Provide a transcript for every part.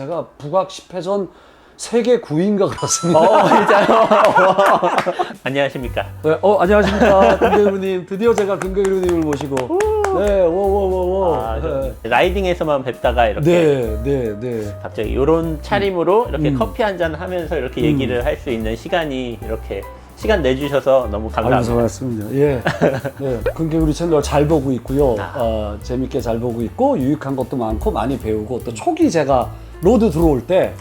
제가 북악 10회전 세계 9위인가 그렇습니다. 진짜요? 안녕하십니까? 네, 안녕하십니까. 금계루님. 드디어 제가 금계루님을 모시고. 네, 라이딩에서만 뵙다가 이렇게 네. 갑자기 이런 차림으로 이렇게 커피 한잔 하면서 이렇게 얘기를 할 수 있는 시간이 이렇게 시간 내주셔서 너무 감사합니다. 맞습니다. 예. 네, 금계루리 채널 잘 보고 있고요. 재밌게 잘 보고 있고, 유익한 것도 많고, 많이 배우고, 또 초기 제가 로드 들어올 때,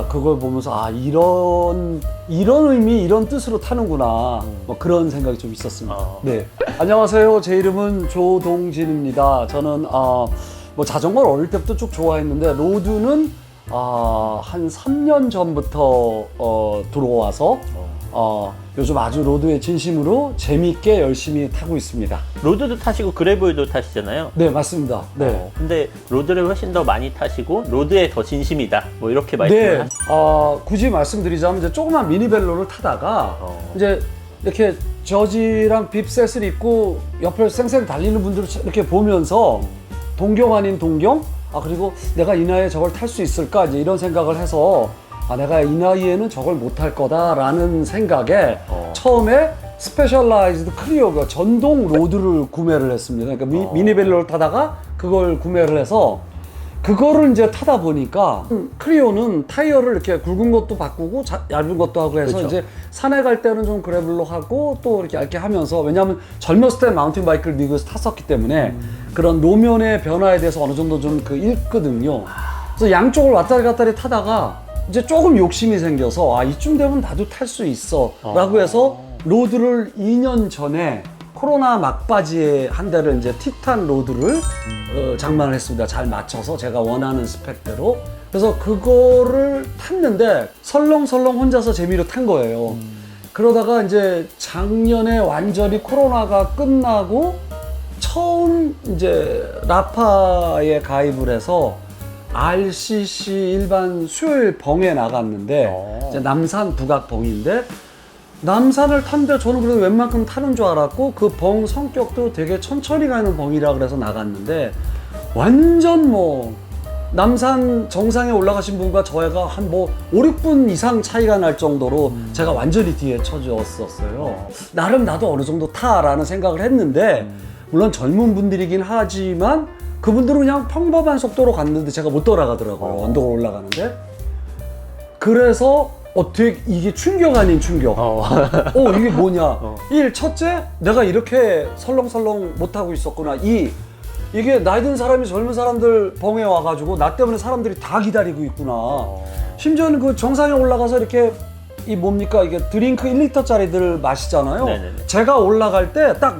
그걸 보면서, 이런 의미, 이런 뜻으로 타는구나. 뭐 그런 생각이 좀 있었습니다. 네. 안녕하세요. 제 이름은 조동진입니다. 저는, 뭐 자전거를 어릴 때부터 쭉 좋아했는데, 로드는, 한 3년 전부터, 들어와서, 요즘 아주 로드에 진심으로 재미있게 열심히 타고 있습니다. 로드도 타시고 그래블도 타시잖아요. 네, 맞습니다. 네. 근데 로드를 훨씬 더 많이 타시고 로드에 더 진심이다. 뭐 이렇게 말씀을 굳이 말씀드리자면 이제 조그만 미니벨로를 타다가 이제 이렇게 저지랑 빕셋을 입고 옆에 쌩쌩 달리는 분들을 이렇게 보면서 동경 아닌 동경? 그리고 내가 이 나이에 저걸 탈 수 있을까? 이제 이런 생각을 해서 내가 이 나이에는 저걸 못할 거다라는 생각에 처음에 스페셜라이즈드 크리오 전동 로드를 구매를 했습니다. 그러니까 미니벨로를 타다가 그걸 구매를 해서 그거를 이제 타다 보니까 크리오는 타이어를 이렇게 굵은 것도 바꾸고 얇은 것도 하고 해서 이제 산에 갈 때는 좀 그래블로 하고 또 이렇게 얇게 하면서, 왜냐하면 젊었을 때 마운틴 바이크를 미국에서 탔었기 때문에 그런 노면의 변화에 대해서 어느 정도 좀 읽거든요. 그래서 양쪽을 왔다리 갔다리 타다가 이제 조금 욕심이 생겨서 이쯤 되면 나도 탈 수 있어 라고 해서 로드를 2년 전에 코로나 막바지에 한 대를 이제 티탄 로드를 장만을 했습니다. 잘 맞춰서 제가 원하는 스펙대로. 그래서 그거를 탔는데 설렁설렁 혼자서 재미로 탄 거예요. 그러다가 이제 작년에 완전히 코로나가 끝나고 처음 이제 라파에 가입을 해서 RCC 일반 수요일 벙에 나갔는데 이제 남산 북악 벙인데, 남산을 탔는데 저는 그래도 웬만큼 타는 줄 알았고 그 벙 성격도 되게 천천히 가는 벙이라 그래서 나갔는데, 완전 뭐 남산 정상에 올라가신 분과 저희가 한 5, 6분 이상 차이가 날 정도로 제가 완전히 뒤에 쳐졌었어요. 나름 나도 어느 정도 타라는 생각을 했는데, 물론 젊은 분들이긴 하지만 그분들은 그냥 평범한 속도로 갔는데 제가 못 돌아가더라고요. 언덕을 올라가는데. 그래서 되게 이게 충격 아닌 충격. 이게 뭐냐. 첫째, 내가 이렇게 설렁설렁 못하고 있었구나. 이게 나이 든 사람이 젊은 사람들 벙에 와가지고 나 때문에 사람들이 다 기다리고 있구나. 심지어는 그 정상에 올라가서 이렇게 이게 드링크 1리터짜리들 마시잖아요. 네네네. 제가 올라갈 때 딱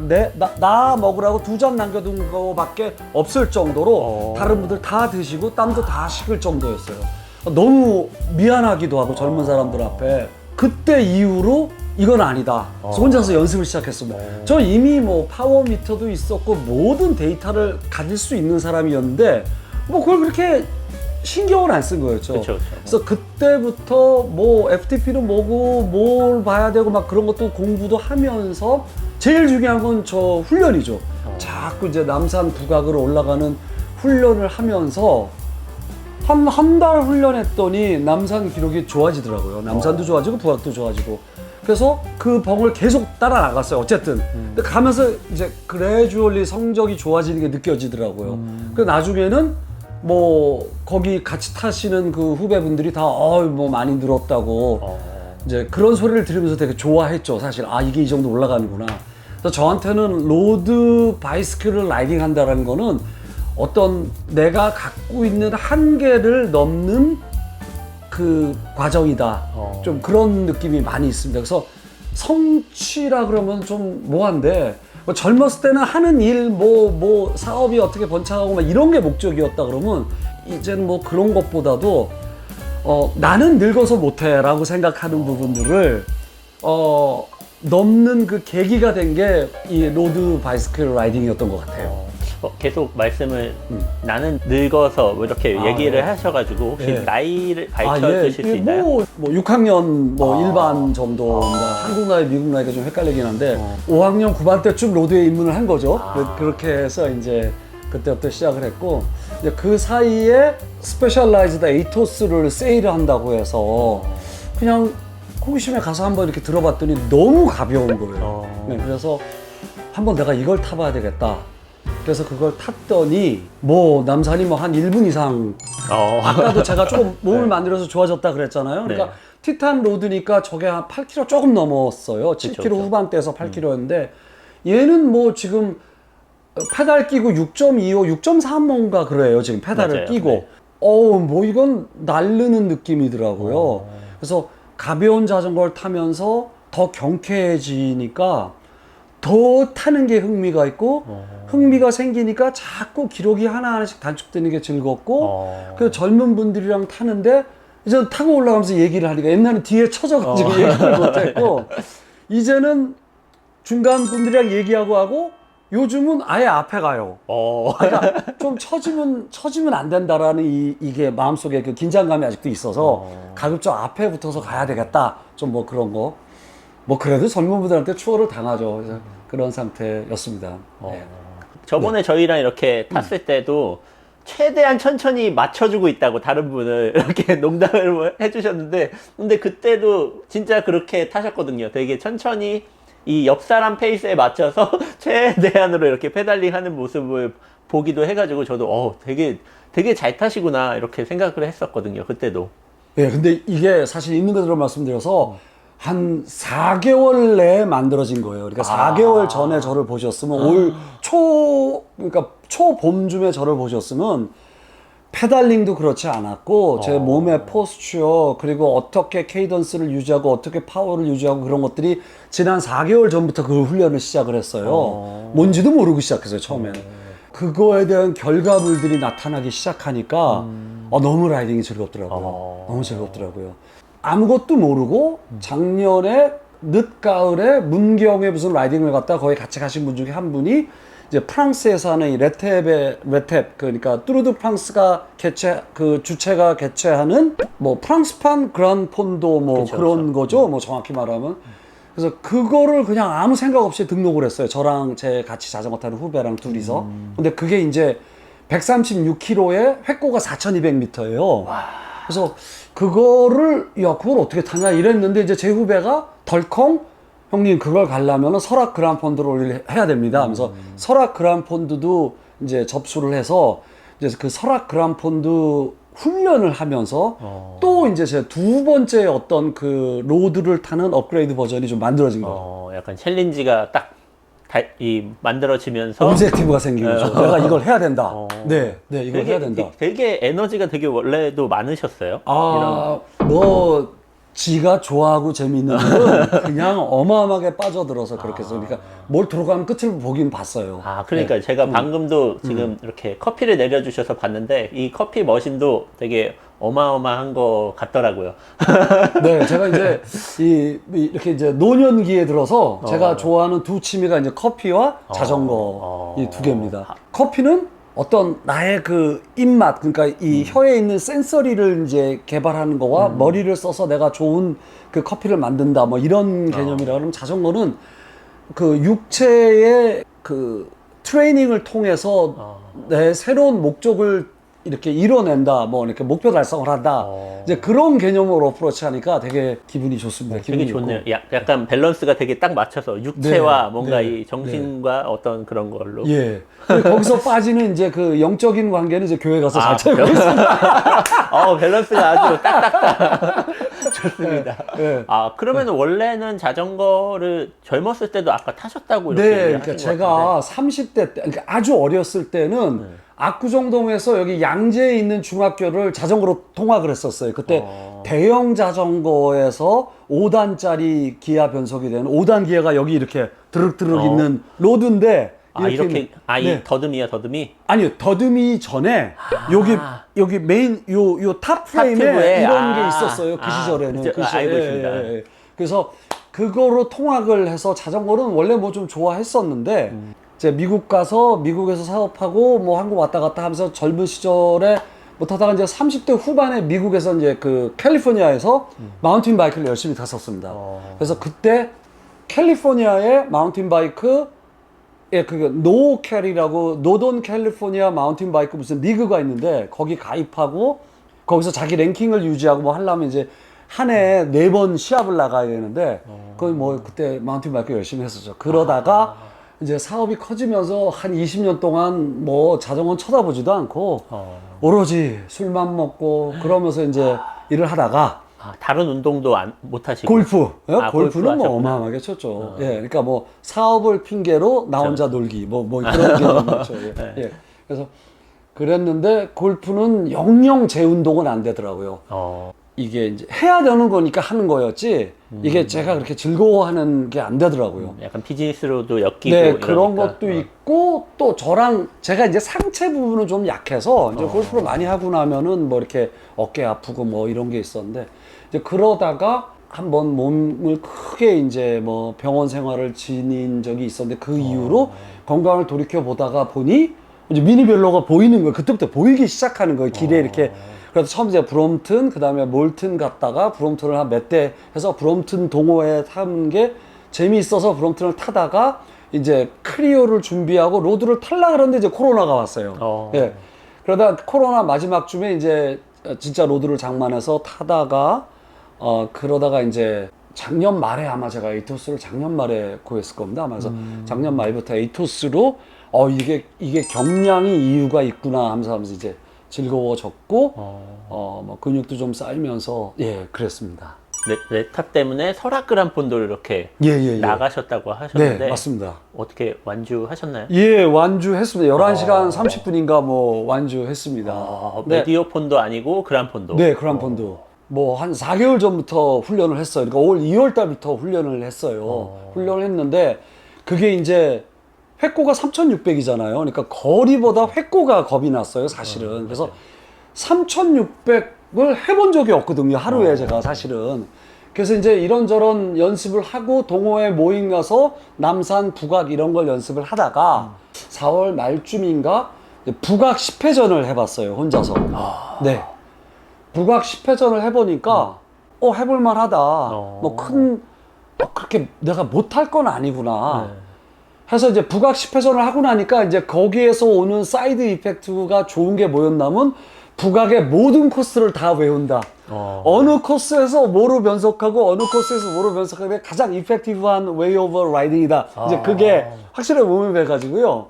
나 먹으라고 2잔 남겨둔 거밖에 없을 정도로 다른 분들 다 드시고 땀도 다 식을 정도였어요. 너무 미안하기도 하고 젊은 사람들 앞에. 그때 이후로 이건 아니다. 그래서 혼자서 연습을 시작했습니다. 저 이미 뭐 파워미터도 있었고 모든 데이터를 가질 수 있는 사람이었는데 뭐 그걸 그렇게 신경을 안 쓴 거였죠. 그쵸. 그래서 그때부터 뭐 FTP는 뭐고 뭘 봐야 되고 막 그런 것도 공부도 하면서, 제일 중요한 건 저 훈련이죠. 자꾸 이제 남산 북악으로 올라가는 훈련을 하면서 한 달 훈련했더니 남산 기록이 좋아지더라고요. 남산도 좋아지고 북악도 좋아지고. 그래서 그 벙을 계속 따라 나갔어요. 어쨌든. 근데 가면서 이제 그래주얼리 성적이 좋아지는 게 느껴지더라고요. 그 나중에는 뭐 거기 같이 타시는 그 후배분들이 다 뭐 많이 늘었다고 이제 그런 소리를 들으면서 되게 좋아했죠. 사실 이게 이 정도 올라가는구나. 그래서 저한테는 로드 바이스클을 라이딩 한다는 거는 어떤 내가 갖고 있는 한계를 넘는 그 과정이다. 좀 그런 느낌이 많이 있습니다. 그래서 성취라 그러면 좀 뭐한데, 젊었을 때는 하는 일, 뭐 사업이 어떻게 번창하고 막 이런 게 목적이었다 그러면, 이제는 뭐 그런 것보다도 나는 늙어서 못해 라고 생각하는 부분들을 넘는 그 계기가 된 게 이 로드 바이스클 라이딩이었던 것 같아요. 계속 말씀을 나는 늙어서 뭐 이렇게 얘기를 하셔가지고 혹시 나이를 밝혀주실 수 있나요? 뭐 6학년 일반 정도입니다. 한국 나이, 미국 나이가 좀 헷갈리긴 한데 5학년 9반 때쯤 로드에 입문을 한 거죠. 그렇게 해서 이제 그때부터 시작을 했고 이제 그 사이에 스페셜라이즈드 에이토스를 세일을 한다고 해서 그냥 호기심에 가서 한번 이렇게 들어봤더니 너무 가벼운 거예요. 네, 그래서 한번 내가 이걸 타봐야 되겠다. 그래서 그걸 탔더니 뭐 남산이 뭐 한 1분 이상 아까도 제가 조금 몸을 만들어서 좋아졌다 그랬잖아요. 그러니까 네. 티탄 로드니까 저게 한 8kg 조금 넘었어요. 7kg 그쵸. 후반대에서 8kg였는데 얘는 뭐 지금 페달 끼고 6.25, 6.3뭔가 그래요. 지금 페달을 맞아요. 끼고. 네. 뭐 이건 날르는 느낌이더라고요. 그래서 가벼운 자전거를 타면서 더 경쾌해지니까 더 타는 게 흥미가 있고 흥미가 생기니까 자꾸 기록이 하나하나씩 단축되는 게 즐겁고 그 젊은 분들이랑 타는데 이제 타고 올라가면서 얘기를 하니까 옛날에 뒤에 쳐져가지고 얘기를 못했고 이제는 중간 분들이랑 얘기하고 하고 요즘은 아예 앞에 가요. 그러니까 좀 처지면 안 된다라는 이게 마음속에 그 긴장감이 아직도 있어서 가급적 앞에 붙어서 가야 되겠다. 좀 뭐 그런 거. 뭐 그래도 젊은 분들한테 추월을 당하죠. 그래서 그런 상태였습니다. 네. 저번에 저희랑 이렇게 탔을 때도 최대한 천천히 맞춰주고 있다고 다른 분을 이렇게 농담을 해주셨는데 근데 그때도 진짜 그렇게 타셨거든요. 되게 천천히 이 옆 사람 페이스에 맞춰서 최대한으로 이렇게 페달링 하는 모습을 보기도 해가지고 저도 되게 잘 타시구나 이렇게 생각을 했었거든요. 그때도. 예, 근데 이게 사실 있는 그대로 말씀드려서 한 4개월 내에 만들어진 거예요. 그러니까 4개월 전에 저를 보셨으면 그러니까 초봄쯤에 저를 보셨으면 페달링도 그렇지 않았고 제 몸의 포스처 그리고 어떻게 케이던스를 유지하고 어떻게 파워를 유지하고 그런 것들이 지난 4개월 전부터 그 훈련을 시작을 했어요. 뭔지도 모르고 시작했어요, 처음에는. 그거에 대한 결과물들이 나타나기 시작하니까 너무 라이딩이 즐겁더라고요. 너무 즐겁더라고요. 아무것도 모르고 작년에 늦가을에 문경에 무슨 라이딩을 갔다 거기 같이 가신 분 중에 한 분이 이제 프랑스에서 하는 이 레탭 그러니까 뚜르드 프랑스가 주체가 개최하는 뭐 프랑스판 그란 폰도 뭐 그쵸, 그런 그쵸. 거죠. 뭐 정확히 말하면. 그래서 그거를 그냥 아무 생각 없이 등록을 했어요. 저랑 제 같이 자전거 타는 후배랑 둘이서. 근데 그게 이제 136km에 획고가 4,200m예요. 그래서 그거를 그걸 어떻게 타냐 이랬는데 이제 제 후배가 덜컹 형님 그걸 가려면 설악 그란폰드를 해야 됩니다 하면서 설악 그란폰드도 이제 접수를 해서 이제 그 설악 그란폰드 훈련을 하면서 또 이제 제 두 번째 어떤 그 로드를 타는 업그레이드 버전이 좀 만들어진 거예요. 약간 챌린지가 딱 만들어지면서 오브젝티브가 생긴 거죠. 내가 이걸 해야 된다. 네, 이걸 해야 된다. 되게 에너지가 되게 원래도 많으셨어요. 뭐 지가 좋아하고 재밌는 건 그냥 어마어마하게 빠져들어서 그렇게 해서 그러니까 뭘 들어가면 끝을 보긴 봤어요. 그러니까 네. 제가 방금도 지금 이렇게 커피를 내려주셔서 봤는데 이 커피 머신도 되게 어마어마한 거 같더라고요. 네, 제가 이제 이렇게 이제 노년기에 들어서 제가 좋아하는 두 취미가 이제 커피와 자전거 이 두 개입니다. 커피는 어떤 나의 그 입맛, 그러니까 이 혀에 있는 센서리를 이제 개발하는 거와 머리를 써서 내가 좋은 그 커피를 만든다, 뭐 이런 개념이라 그러면 자전거는 그 육체의 그 트레이닝을 통해서 내 새로운 목적을 이렇게 이뤄낸다, 뭐 이렇게 목표 달성을 한다. 이제 그런 개념으로 어프로치 하니까 되게 기분이 좋습니다. 되게 기분이 좋네요. 좋고. 약간 밸런스가 되게 딱 맞춰서 육체와 네, 뭔가 네, 이 정신과 어떤 그런 걸로. 예. 근데 거기서 빠지는 이제 그 영적인 관계는 이제 교회 가서 잘 찾고 그래요? 있습니다. 밸런스가 아주 딱딱딱. 좋습니다. 네. 그러면 원래는 자전거를 젊었을 때도 아까 타셨다고 이렇게 네, 얘기하신 그러니까 것 제가 같은데. 30대 때, 그러니까 아주 어렸을 때는 압구정동에서 여기 양재에 있는 중학교를 자전거로 통학을 했었어요. 그때 대형 자전거에서 5단짜리 기아 변속이 되는 5단 기아가 여기 이렇게 드륵드륵 있는 로드인데 이렇게 이 네. 더듬이야, 더듬이? 아니요, 더듬이 전에 여기 메인 요 탑 프레임에 탑튜브에? 이런 게 있었어요. 그 시절에는. 그죠. 그 시절에. 알고 있습니다. 그래서 그거로 통학을 해서 자전거는 원래 뭐 좀 좋아했었는데 이제 미국 가서 미국에서 사업하고 뭐 한국 왔다 갔다 하면서 젊은 시절에 뭐 타다가 이제 30대 후반에 미국에서 이제 그 캘리포니아에서 마운틴 바이크를 열심히 탔었습니다. 그래서 그때 캘리포니아의 마운틴 바이크 예, 그게 노캐리라고 노던 캘리포니아 마운틴 바이크 무슨 리그가 있는데 거기 가입하고 거기서 자기 랭킹을 유지하고 뭐 하려면 이제 한 해에 4번 시합을 나가야 되는데 그건 뭐 그때 마운틴 바이크 열심히 했었죠. 그러다가 이제 사업이 커지면서 한 20년 동안 뭐 자전거 쳐다보지도 않고 오로지 술만 먹고 그러면서 이제 일을 하다가 다른 운동도 못 하시고. 골프, 예? 골프는 골프를 뭐 하셨구나. 어마어마하게 쳤죠. 예, 그러니까 뭐 사업을 핑계로 나 혼자 놀기, 뭐 그런 개념이죠. 예. 네. 예. 그래서 그랬는데 골프는 영영 제 운동은 안 되더라고요. 이게 이제 해야 되는 거니까 하는 거였지. 이게 제가 그렇게 즐거워하는 게 안 되더라고요. 약간 비즈니스로도 엮이고. 네, 이러니까. 그런 것도 있고 또 저랑 제가 이제 상체 부분은 좀 약해서 이제 골프를 많이 하고 나면은 뭐 이렇게 어깨 아프고 뭐 이런 게 있었는데 이제 그러다가 한번 몸을 크게 이제 뭐 병원 생활을 지닌 적이 있었는데 그 이후로 건강을 돌이켜 보다가 보니 이제 미니벨로가 보이는 거예요. 그때부터 보이기 시작하는 거예요. 길에 이렇게. 그래서 처음 이제 브롬튼, 그 다음에 몰튼 갔다가 브롬튼을 한 몇 대 해서 브롬튼 동호회에 타는 게 재미있어서 브롬튼을 타다가 이제 크리오를 준비하고 로드를 탈라 그러는데 이제 코로나가 왔어요. 예. 그러다 코로나 마지막 쯤에 이제 진짜 로드를 장만해서 타다가 그러다가 이제 작년 말에 아마 제가 에이토스를 작년 말에 구했을 겁니다. 아마 그래서 작년 말부터 에이토스로 이게 경량이 이유가 있구나 하면서 이제 즐거워졌고 뭐 근육도 좀 쌓이면서 예 그랬습니다. 레탑 때문에 설악 그란폰도를 이렇게 나가셨다고 하셨는데 네, 맞습니다. 어떻게 완주하셨나요? 예, 완주했습니다. 11시간 30분인가 뭐 완주했습니다. 메디오폰도 아니고 그란폰도. 네, 그란폰도. 뭐 한 4개월 전부터 훈련을 했어요. 그러니까 올 2월 달부터 훈련을 했어요. 훈련을 했는데 그게 이제 획고가 3,600이잖아요. 그러니까 거리보다 획고가 겁이 났어요, 사실은. 그래서 3,600을 해본 적이 없거든요, 하루에 제가 사실은. 그래서 이제 이런저런 연습을 하고 동호회 모임 가서 남산, 북악 이런 걸 연습을 하다가 4월 말쯤인가 북악 10회전을 해봤어요, 혼자서. 네. 북악 10회전을 해보니까 해볼만 하다. 뭐 그렇게 내가 못할 건 아니구나. 해서 이제 북악 10회전을 하고 나니까 이제 거기에서 오는 사이드 이펙트가 좋은 게 뭐였냐면 북악의 모든 코스를 다 외운다. 어느 코스에서 뭐로 변속하고 어느 코스에서 뭐로 변속하는 게 가장 이펙티브한 웨이 오브 라이딩이다. 이제 그게 확실하게 몸에 배가지고요.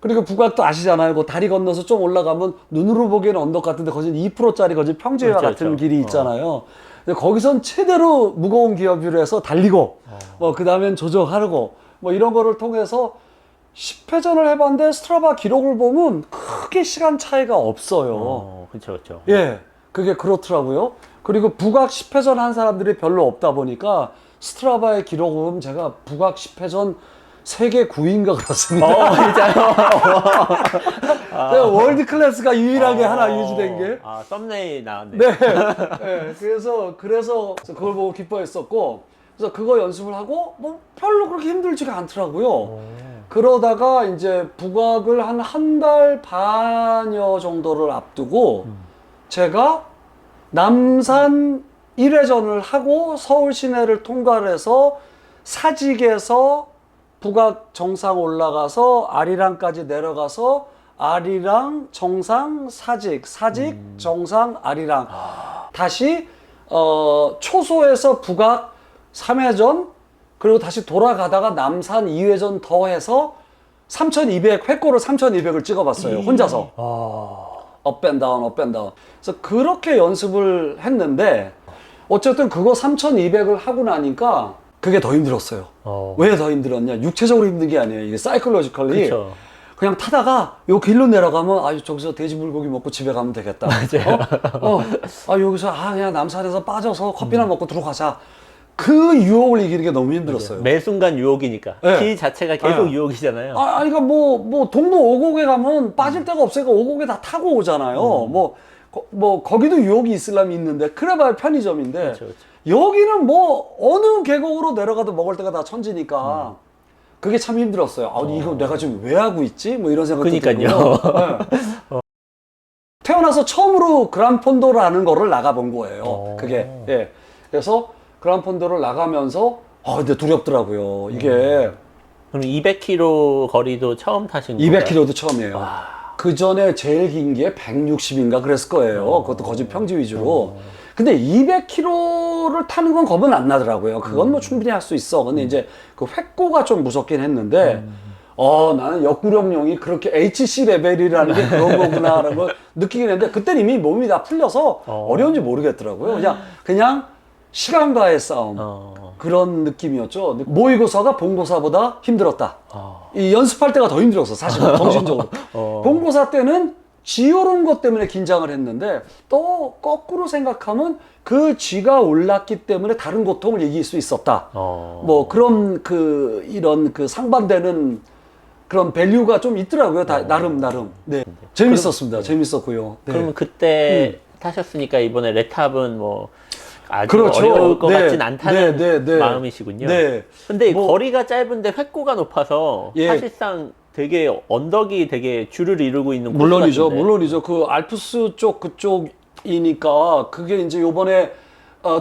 그리고 북악도 아시잖아요. 그 다리 건너서 좀 올라가면 눈으로 보기에는 언덕 같은데 거긴 2%짜리 거진 평지와 같은 길이 있잖아요. 근데 거기선 최대로 무거운 기어뷰를 해서 달리고 뭐 그 다음엔 조정하고 뭐 이런 거를 통해서 10회전을 해봤는데 스트라바 기록을 보면 크게 시간 차이가 없어요. 그렇죠. 예, 그게 그렇더라고요. 그리고 북악 10회전 한 사람들이 별로 없다 보니까 스트라바의 기록은 제가 북악 10회전 세계 9위인가 그렇습니다. 진짜요? 월드 클래스가 유일하게 하나 유지된 게. 썸네일 나왔네. 네. 네. 그래서 그걸 보고 기뻐했었고, 그래서 그거 연습을 하고 뭐 별로 그렇게 힘들지가 않더라고요. 그러다가 이제 북악을 한 달 반여 정도를 앞두고 제가 남산 1회전을 하고 서울 시내를 통과를 해서 사직에서 북악 정상 올라가서 아리랑까지 내려가서 아리랑 정상 사직 정상 아리랑 다시 초소에서 북악 3회전 그리고 다시 돌아가다가 남산 2회전 더 해서 3,200 획고로 3,200을 찍어봤어요. 혼자서. 업앤다운. 그래서 그렇게 연습을 했는데 어쨌든 그거 3,200을 하고 나니까 그게 더 힘들었어요. 왜 더 힘들었냐? 육체적으로 힘든 게 아니에요. 이게 사이클로지컬리. 그냥 타다가 요 길로 내려가면 저기서 돼지 불고기 먹고 집에 가면 되겠다. 여기서 그냥 남산에서 빠져서 커피나 먹고 들어가자. 그 유혹을 이기는 게 너무 힘들었어요. 매 순간 유혹이니까. 네. 길 자체가 계속 유혹이잖아요. 그러니까 뭐 동로 오곡에 가면 빠질 데가 없으니까 오곡에 다 타고 오잖아요. 거기도 유혹이 있으려면 있는데 그래봐야 편의점인데 그렇죠. 여기는 뭐 어느 계곡으로 내려가도 먹을 데가 다 천지니까 그게 참 힘들었어요. 이거 내가 지금 왜 하고 있지? 뭐 이런 생각도 그러니까요. 들고요. 태어나서 처음으로 그란폰도라는 거를 나가본 거예요. 그게. 그래서 그란폰도를 나가면서 근데 두렵더라고요. 이게 그럼 200km 거리도 처음 타신 건가요? 200km도 처음이에요. 그 전에 제일 긴 게 160인가 그랬을 거예요. 그것도 거진 평지 위주로. 근데 200km를 타는 건 겁은 안 나더라고요. 그건 뭐 충분히 할 수 있어. 근데 이제 그 획고가 좀 무섭긴 했는데, 나는 역구령용이 그렇게 HC 레벨이라는 게 그런 거구나라는 걸 느끼긴 했는데, 그때는 이미 몸이 다 풀려서 어려운지 모르겠더라고요. 그냥 시간과의 싸움. 그런 느낌이었죠. 모의고사가 본고사보다 힘들었다. 이 연습할 때가 더 힘들었어, 사실 정신적으로. 본고사 때는 쥐 오른 것 때문에 긴장을 했는데, 또 거꾸로 생각하면 그 쥐가 올랐기 때문에 다른 고통을 이길 수 있었다. 뭐 그런 이런 상반되는 그런 밸류가 좀 있더라고요. 나름. 네. 재밌었습니다. 재밌었고요. 네. 그러면 그때 타셨으니까 이번에 레탑은 뭐 아주 그렇죠. 어려울 것 네. 같진 않다는 네. 마음이시군요. 네. 근데 뭐, 거리가 짧은데 획고가 높아서 예. 사실상 되게 언덕이 되게 줄을 이루고 있는 코스 물론이죠. 같은데. 물론이죠. 그 알프스 쪽 그쪽이니까 그게 이제 요번에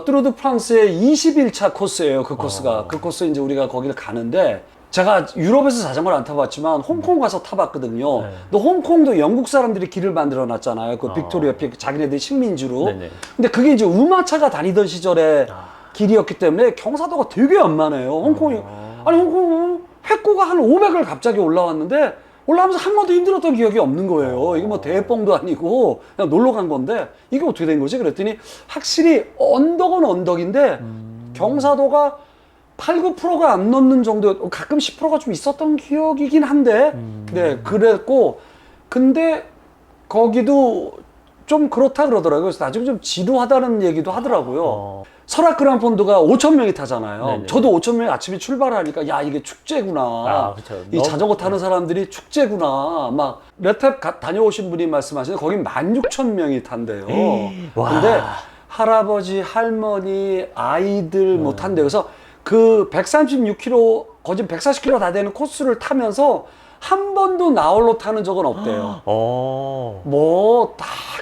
뚜르드 프랑스의 21차 코스예요. 그 코스가. 그 코스 이제 우리가 거기를 가는데, 제가 유럽에서 자전거를 안 타봤지만 홍콩 가서 타봤거든요. 또 홍콩도 영국 사람들이 길을 만들어 놨잖아요. 그 빅토리아 픽 자기네들이 식민지로. 네네. 근데 그게 이제 우마차가 다니던 시절의 길이었기 때문에 경사도가 되게 연만해요. 홍콩이. 아니 홍콩은 획고가 한 500을 갑자기 올라왔는데, 올라가면서 한 번도 힘들었던 기억이 없는 거예요. 이게 뭐 대뽕도 아니고 그냥 놀러 간 건데, 이게 어떻게 된 거지? 그랬더니 확실히 언덕은 언덕인데 경사도가 8, 9%가 안 넘는 정도, 가끔 10%가 좀 있었던 기억이긴 한데, 네, 그랬고, 근데 거기도 좀 그렇다 그러더라고요. 그래서 나중에 좀 지루하다는 얘기도 하더라고요. 설악 그랑폰드가 5,000명이 타잖아요. 네네. 저도 5,000명이 아침에 출발하니까, 야, 이게 축제구나. 그쵸. 이 자전거 타는 사람들이 축제구나. 막, 레탭 다녀오신 분이 말씀하시는 거긴 16,000명이 탄대요. 근데 할아버지, 할머니, 아이들 못 탄대요. 그래서 그 136km, 거진 140km 다 되는 코스를 타면서 한 번도 나홀로 타는 적은 없대요.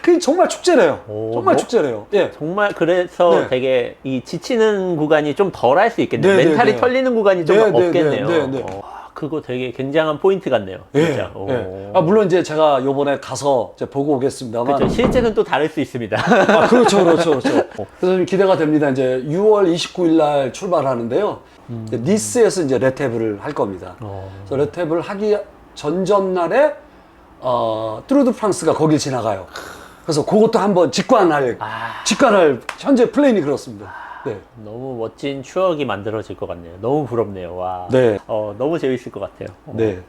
그게 정말 축제래요. 정말 축제래요. 예. 정말 그래서 네. 되게 이 지치는 구간이 좀 덜 할 수 있겠네요. 네, 멘탈이 네, 네. 털리는 구간이 좀 네, 네, 없겠네요. 네, 네. 그거 되게 굉장한 포인트 같네요. 진짜. 예. 물론 이제 제가 요번에 가서 이제 보고 오겠습니다만. 그렇죠. 실제는 또 다를 수 있습니다. 그렇죠. 그래서 좀 기대가 됩니다. 이제 6월 29일 날 출발하는데요. 이제 니스에서 이제 레테브를 할 겁니다. 그래서 레테브를 하기 전전날에 뚜르드 프랑스가 거길 지나가요. 그래서 그것도 한번 직관할 현재 플랜이 그렇습니다. 네. 너무 멋진 추억이 만들어질 것 같네요. 너무 부럽네요. 와. 네. 너무 재밌을 것 같아요. 네.